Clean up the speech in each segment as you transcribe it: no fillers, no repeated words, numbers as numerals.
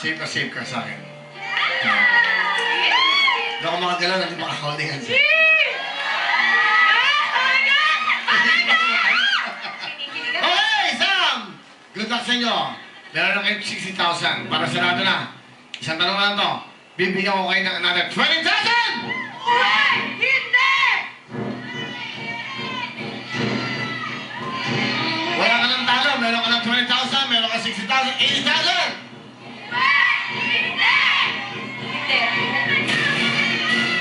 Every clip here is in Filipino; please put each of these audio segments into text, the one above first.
Save ka sa akin. Hindi ako makagalaw, hindi makakaholdingan siya. Okay, Sam! Good luck sa inyo. Meron na kayo 60,000 para sarado na. Isang tanong lang to. Bibigyan ko kayo ng another 20,000! Hindi! Wala ka ng talo. Meron ka ng 20,000, meron ka 60,000, 80,000! Hindi!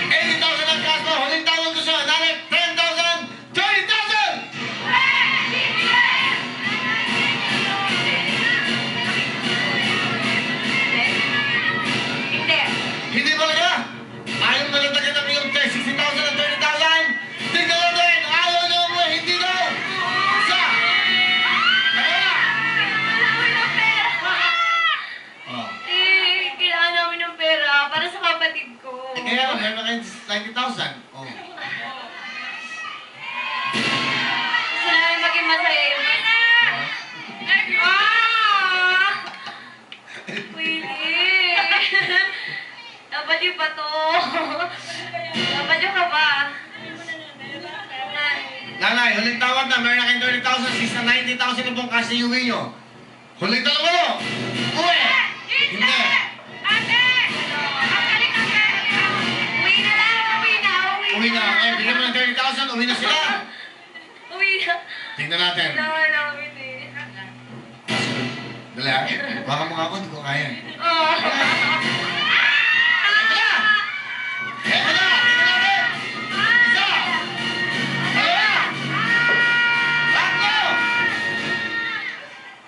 80,000 ang cash mo. Huling tawag ko siya. Another 10,000, 20,000! Hindi! Hindi talaga. Ayaw na lang tagad ang iyong 60,000 at 30,000. Tingnan natin. Ayaw na mo. Hindi daw. Isa. Kaya. Oh. Kailangan namin ng pera para sa kapatid ko. Kaya meron na kayong 90,000. Oh. Gusto namin maging masaya yung Willie! Dapat yung ba to? Dapat yung ka ba? Nanay, huling tawag na. Meron na kayong 30,000, 90,000 na pong cash na iuwi nyo. Huling tawag mo. Uwi. Hindi. Ate! Uwi na lang! Uwi na. Eh, bigyan mo ng 30,000. Uwi na sila. Uwi na! Tingnan natin. Kailangan namin eh. Dali ah. Baka mo nga ako, hindi ko kaya. Oh. Eto na! Tingnan natin! Isa! Dalawa! Tatlo!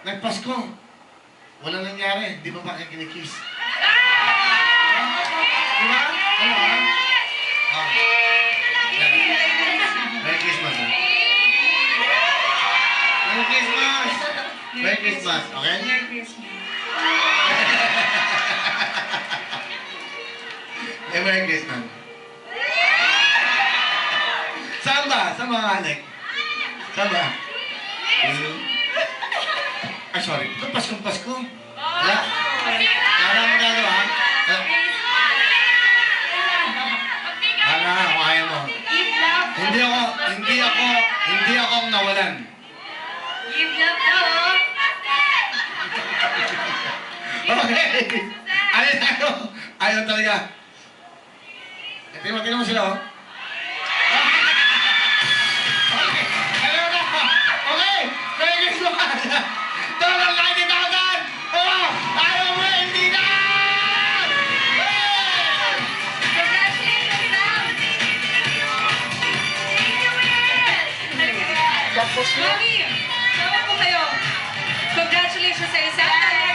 Nagpasko. Walang nangyari. Di ba ba kayo kinikiss? Di ba? Ano ah? Ah. Merry Christmas ah. Merry Christmas! Merry Christmas, okay? Eh, Merry Christmas. Saan ba? Saan mga anak? Saan ba? Ay, sorry. Ito, Paskong-Pasko. Wala. Wala mo gagawa. Wala, kung ayaw mo. Hindi ako ang nawalan. Give love daw. Okay. Ayaw talaga. Tingnan mo sila, oh. Okay. Ayaw na. Okay. Merry Christmas. Total 90,000. Oh, ayaw mo, hindi na. Congratulations, Sam! Thank you, Will! Mami, sama po kayo. Congratulations sa iyo, Sam.